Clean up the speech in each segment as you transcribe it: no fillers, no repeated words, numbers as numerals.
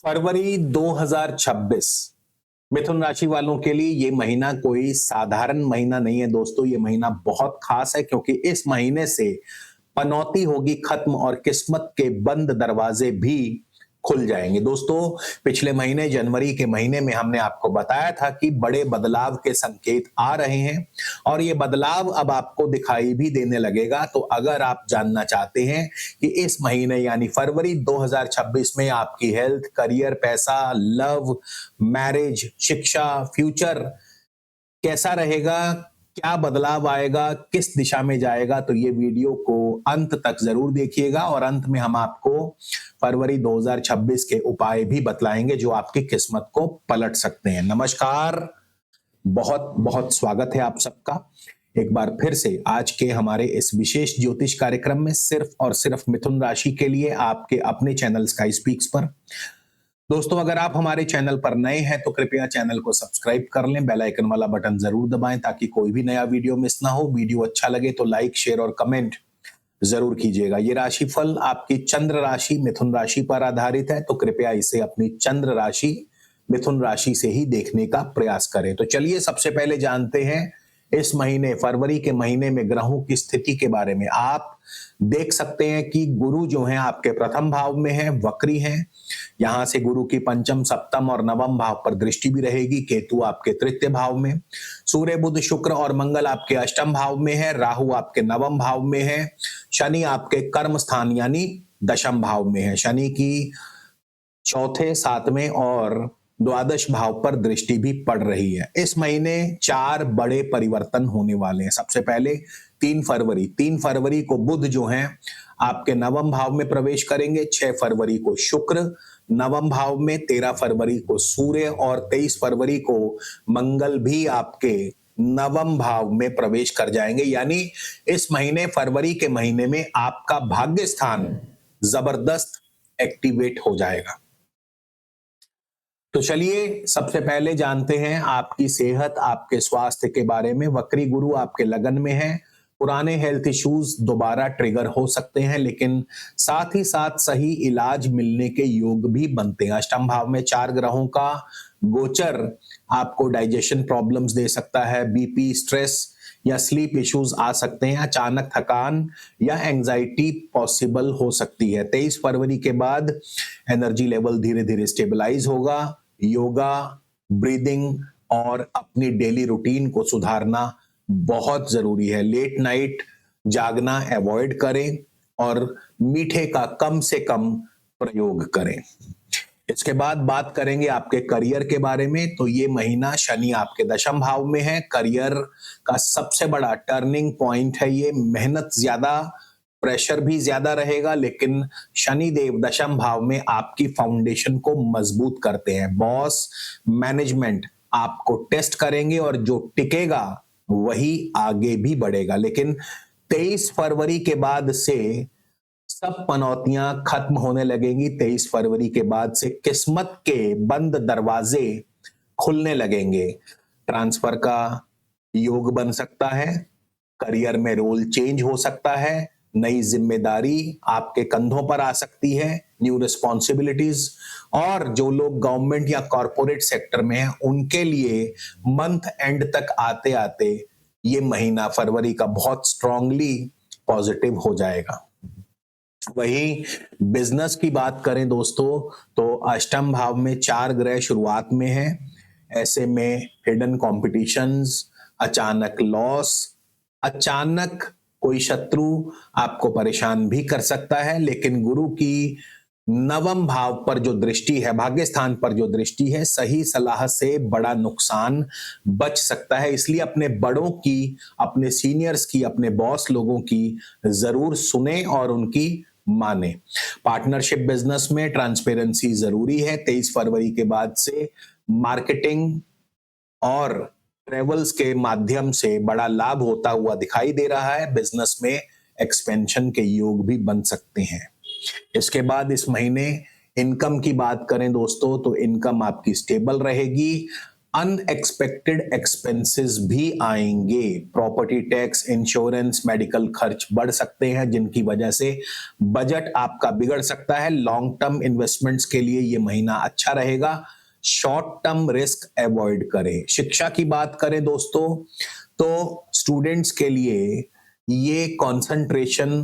फरवरी 2026 मिथुन राशि वालों के लिए ये महीना कोई साधारण महीना नहीं है दोस्तों। ये महीना बहुत खास है क्योंकि इस महीने से पनौती होगी खत्म और किस्मत के बंद दरवाजे भी खुल जाएंगे। दोस्तों, पिछले महीने जनवरी के महीने में हमने आपको बताया था कि बड़े बदलाव के संकेत आ रहे हैं और ये बदलाव अब आपको दिखाई भी देने लगेगा। तो अगर आप जानना चाहते हैं कि इस महीने यानी फरवरी 2026 में आपकी हेल्थ, करियर, पैसा, लव, मैरिज, शिक्षा, फ्यूचर कैसा रहेगा, क्या बदलाव आएगा, किस दिशा में जाएगा, तो ये वीडियो को अंत तक जरूर देखिएगा और अंत में हम आपको फरवरी 2026 के उपाय भी बतलाएंगे जो आपकी किस्मत को पलट सकते हैं। नमस्कार, बहुत बहुत स्वागत है आप सबका एक बार फिर से आज के हमारे इस विशेष ज्योतिष कार्यक्रम में, सिर्फ और सिर्फ मिथुन राशि के लिए आपके अपने चैनल स्काई स्पीक्स पर। दोस्तों, अगर आप हमारे चैनल पर नए हैं तो कृपया चैनल को सब्सक्राइब कर लें, बेल आइकन वाला बटन जरूर दबाएं ताकि कोई भी नया वीडियो मिस ना हो। वीडियो अच्छा लगे तो लाइक, शेयर और कमेंट जरूर कीजिएगा। ये राशिफल आपकी चंद्र राशि मिथुन राशि पर आधारित है, तो कृपया इसे अपनी चंद्र राशि मिथुन राशि से ही देखने का प्रयास करें। तो चलिए सबसे पहले जानते हैं इस महीने फरवरी के महीने में ग्रहों की स्थिति के बारे में। आप देख सकते हैं कि गुरु जो हैं आपके प्रथम भाव में हैं, वक्री हैं। यहां से गुरु की पंचम, सप्तम और नवम भाव पर दृष्टि भी रहेगी। केतु आपके तृतीय भाव में, सूर्य, बुध, शुक्र और मंगल आपके अष्टम भाव में है, राहु आपके नवम भाव में है, शनि आपके कर्म स्थान यानी दशम भाव में है। शनि की चौथे, सातवें और द्वादश भाव पर दृष्टि भी पड़ रही है। इस महीने 4 बड़े परिवर्तन होने वाले हैं। सबसे पहले 3 फरवरी को बुध जो हैं आपके नवम भाव में प्रवेश करेंगे। 6 फरवरी को शुक्र नवम भाव में, 13 फरवरी को सूर्य और 23 फरवरी को मंगल भी आपके नवम भाव में प्रवेश कर जाएंगे। यानी इस महीने फरवरी के महीने में आपका भाग्य स्थान जबरदस्त एक्टिवेट हो जाएगा। तो चलिए सबसे पहले जानते हैं आपकी सेहत, आपके स्वास्थ्य के बारे में। वक्री गुरु आपके लगन में है। पुराने हेल्थ इश्यूज दोबारा ट्रिगर हो सकते हैं, लेकिन साथ ही साथ सही इलाज मिलने के योग भी बनते हैं। अष्टम भाव में 4 ग्रहों का गोचर आपको डाइजेशन प्रॉब्लम्स दे सकता है, बीपी, स्ट्रेस या स्लीप इश्यूज आ सकते हैं। अचानक थकान या एंजाइटी पॉसिबल हो सकती है। 23 फरवरी के बाद एनर्जी लेवल धीरे धीरे स्टेबलाइज होगा। योगा, ब्रीदिंग और अपनी डेली रूटीन को सुधारना बहुत जरूरी है। लेट नाइट जागना अवॉइड करें और मीठे का कम से कम प्रयोग करें। इसके बाद बात करेंगे आपके करियर के बारे में। तो ये महीना शनि आपके दशम भाव में है। करियर का सबसे बड़ा टर्निंग पॉइंट है ये। मेहनत ज्यादा, प्रेशर भी ज्यादा रहेगा, लेकिन शनि देव दशम भाव में आपकी फाउंडेशन को मजबूत करते हैं। बॉस, मैनेजमेंट आपको टेस्ट करेंगे और जो टिकेगा वही आगे भी बढ़ेगा। लेकिन 23 फरवरी के बाद से सब पनौतियां खत्म होने लगेंगी। 23 फरवरी के बाद से किस्मत के बंद दरवाजे खुलने लगेंगे। ट्रांसफर का योग बन सकता है, करियर में रोल चेंज हो सकता है, नई जिम्मेदारी आपके कंधों पर आ सकती है, न्यू रिस्पॉन्सिबिलिटीज। और जो लोग गवर्नमेंट या कॉरपोरेट सेक्टर में हैं उनके लिए मंथ एंड तक आते आते ये महीना फरवरी का बहुत स्ट्रांगली पॉजिटिव हो जाएगा। वहीं बिजनेस की बात करें दोस्तों, तो अष्टम भाव में 4 ग्रह शुरुआत में है। ऐसे में हिडन कॉम्पिटिशंस, अचानक लॉस, अचानक कोई शत्रु आपको परेशान भी कर सकता है। लेकिन गुरु की नवम भाव पर जो दृष्टि है, भाग्य स्थान पर जो दृष्टि है, सही सलाह से बड़ा नुकसान बच सकता है। इसलिए अपने बड़ों की, अपने सीनियर्स की, अपने बॉस लोगों की जरूर सुने और उनकी माने। पार्टनरशिप बिजनेस में ट्रांसपेरेंसी जरूरी है। 23 फरवरी के बाद से मार्केटिंग और ट्रेवल्स के माध्यम से बड़ा लाभ होता हुआ दिखाई दे रहा है। बिजनेस में एक्सपेंशन के योग भी बन सकते हैं। इसके बाद इस महीने इनकम की बात करें दोस्तों, तो इनकम आपकी स्टेबल रहेगी। अनएक्सपेक्टेड एक्सपेंसेस भी आएंगे। प्रॉपर्टी टैक्स, इंश्योरेंस, मेडिकल खर्च बढ़ सकते हैं, जिनकी वजह से बजट आपका बिगड़ सकता है। लॉन्ग टर्म इन्वेस्टमेंट्स के लिए ये महीना अच्छा रहेगा। शॉर्ट टर्म रिस्क अवॉइड करें। शिक्षा की बात करें दोस्तों, तो स्टूडेंट्स के लिए ये कंसंट्रेशन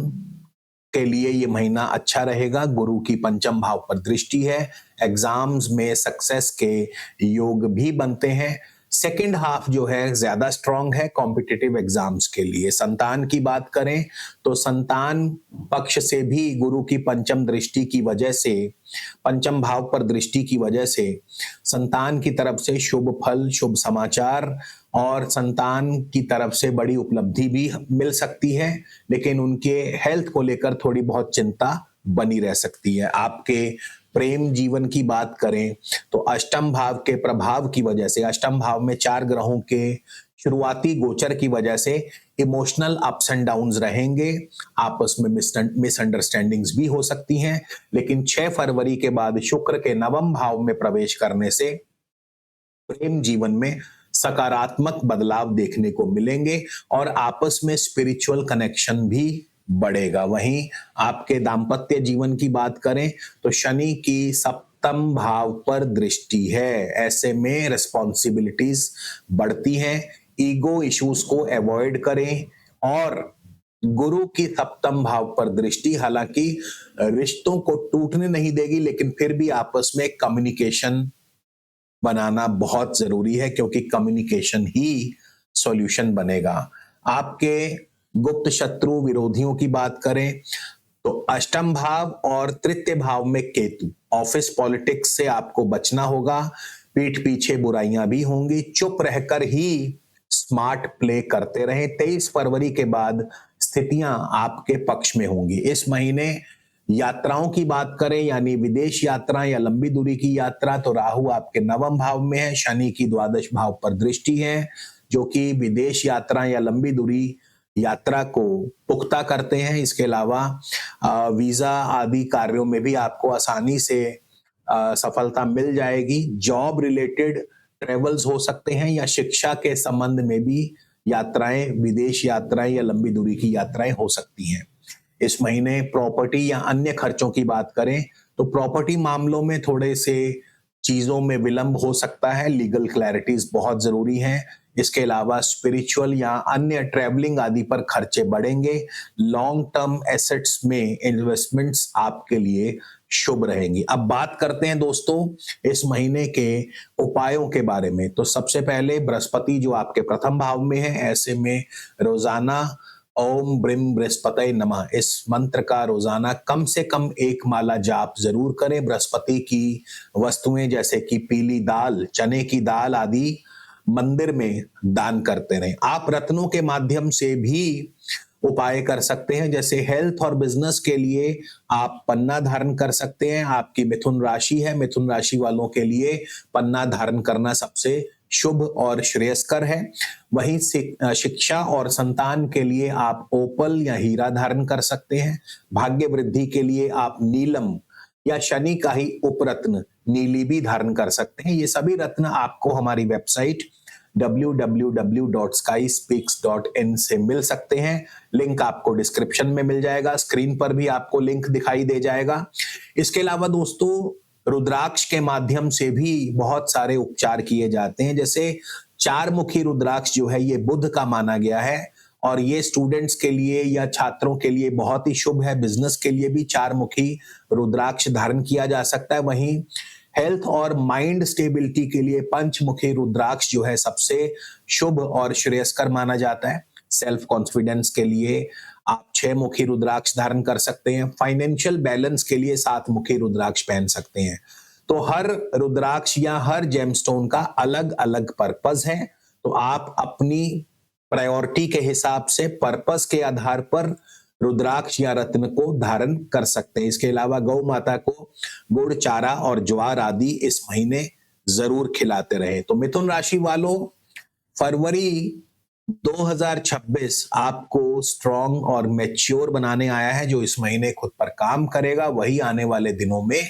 के लिए ये महीना अच्छा रहेगा। गुरु की पंचम भाव पर दृष्टि है, एग्जाम्स में सक्सेस के योग भी बनते हैं। सेकंड हाफ जो है ज्यादा स्ट्रांग है कॉम्पिटिटिव एग्जाम्स के लिए। संतान की बात करें तो संतान पक्ष से भी गुरु की पंचम दृष्टि की वजह से, पंचम भाव पर दृष्टि की वजह से संतान की तरफ से शुभ फल, शुभ समाचार और संतान की तरफ से बड़ी उपलब्धि भी मिल सकती है, लेकिन उनके हेल्थ को लेकर थोड़ी बहुत चिंता बनी रह सकती है। आपके प्रेम जीवन की बात करें तो अष्टम भाव के प्रभाव की वजह से, अष्टम भाव में 4 ग्रहों के शुरुआती गोचर की वजह से इमोशनल अप्स एंड डाउन्स रहेंगे। आपस में मिसअंडरस्टैंडिंग्स भी हो सकती हैं, लेकिन 6 फरवरी के बाद शुक्र के नवम भाव में प्रवेश करने से प्रेम जीवन में सकारात्मक बदलाव देखने को मिलेंगे और आपस में स्पिरिचुअल कनेक्शन भी बढ़ेगा। वहीं आपके दाम्पत्य जीवन की बात करें तो शनि की सप्तम भाव पर दृष्टि है, ऐसे में रिस्पॉन्सिबिलिटीज बढ़ती हैं। ईगो इश्यूज को अवॉइड करें। और गुरु की सप्तम भाव पर दृष्टि हालांकि रिश्तों को टूटने नहीं देगी, लेकिन फिर भी आपस में कम्युनिकेशन बनाना बहुत जरूरी है, क्योंकि कम्युनिकेशन ही सॉल्यूशन बनेगा। आपके गुप्त शत्रु विरोधियों की बात करें तो अष्टम भाव और तृतीय भाव में केतु, ऑफिस पॉलिटिक्स से आपको बचना होगा। पीठ पीछे बुराइयां भी होंगी, चुप रहकर ही स्मार्ट प्ले करते रहें। 23 फरवरी के बाद स्थितियां आपके पक्ष में होंगी। इस महीने यात्राओं की बात करें, यानी विदेश यात्रा या लंबी दूरी की यात्रा, तो राहु आपके नवम भाव में है, शनि की द्वादश भाव पर दृष्टि है, जो कि विदेश यात्रा या लंबी दूरी यात्रा को पुख्ता करते हैं। इसके अलावा वीजा आदि कार्यों में भी आपको आसानी से सफलता मिल जाएगी। जॉब रिलेटेड ट्रेवल्स हो सकते हैं या शिक्षा के संबंध में भी यात्राएं, विदेश यात्राएं या लंबी दूरी की यात्राएं हो सकती हैं। इस महीने प्रॉपर्टी या अन्य खर्चों की बात करें तो प्रॉपर्टी मामलों में थोड़े से चीजों में विलंब हो सकता है, लीगल क्लैरिटीज बहुत जरूरी हैं। इसके अलावा स्पिरिचुअल या अन्य ट्रैवलिंग आदि पर खर्चे बढ़ेंगे। लॉन्ग टर्म एसेट्स में इन्वेस्टमेंट्स आपके लिए शुभ रहेंगी। अब बात करते हैं दोस्तों इस महीने के उपायों के बारे में। तो सबसे पहले बृहस्पति जो आपके प्रथम भाव में है, ऐसे में रोजाना ओम ब्रिम बृहस्पति नमः इस मंत्र का रोजाना कम से कम 1 माला जाप जरूर करें। बृहस्पति की वस्तुएं जैसे कि पीली दाल, चने की दाल आदि मंदिर में दान करते रहें। आप रत्नों के माध्यम से भी उपाय कर सकते हैं, जैसे हेल्थ और बिजनेस के लिए आप पन्ना धारण कर सकते हैं। आपकी मिथुन राशि है, मिथुन राशि वालों के लिए पन्ना धारण करना सबसे शुभ और श्रेयस्कर है। वहीं शिक्षा और संतान के लिए आप ओपल या हीरा धारण कर सकते हैं। भाग्य वृद्धि के लिए आप नीलम या शनि का ही उपरत्न नीली भी धारण कर सकते हैं। ये सभी रत्न आपको हमारी वेबसाइट www.skyspeaks.in से मिल सकते हैं। लिंक आपको डिस्क्रिप्शन में मिल जाएगा, स्क्रीन पर भी आपको लिंक दिखाई दे जाएगा। इसके अलावा दोस्तों रुद्राक्ष के माध्यम से भी बहुत सारे उपचार किए जाते हैं। जैसे 4 मुखी रुद्राक्ष जो है ये बुध का माना गया है और ये स्टूडेंट्स के लिए या छात्रों के लिए बहुत ही शुभ है। बिजनेस के लिए भी 4 मुखी रुद्राक्ष धारण किया जा सकता है। वहीं हेल्थ और माइंड स्टेबिलिटी के लिए पंचमुखी रुद्राक्ष जो है सबसे शुभ और श्रेयस्कर माना जाता है। सेल्फ कॉन्फिडेंस के लिए आप 6 मुखी रुद्राक्ष धारण कर सकते हैं। फाइनेंशियल बैलेंस के लिए 7 मुखी रुद्राक्ष पहन सकते हैं। तो हर रुद्राक्ष या हर जेमस्टोन का अलग अलग पर्पस है, तो आप अपनी प्रायोरिटी के हिसाब से पर्पस के आधार पर रुद्राक्ष या रत्न को धारण कर सकते हैं। इसके अलावा गौ माता को गुड़, चारा और ज्वार आदि इस महीने जरूर खिलाते रहे। तो मिथुन राशि वालों, फरवरी 2026 आपको स्ट्रॉन्ग और मैच्योर बनाने आया है। जो इस महीने खुद पर काम करेगा वही आने वाले दिनों में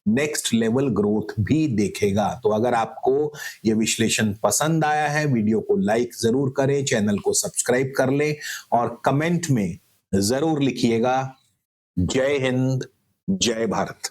नेक्स्ट लेवल ग्रोथ भी देखेगा। तो अगर आपको ये विश्लेषण पसंद आया है, वीडियो को लाइक जरूर करें, चैनल को सब्सक्राइब कर लें और कमेंट में जरूर लिखिएगा जय हिंद, जय भारत।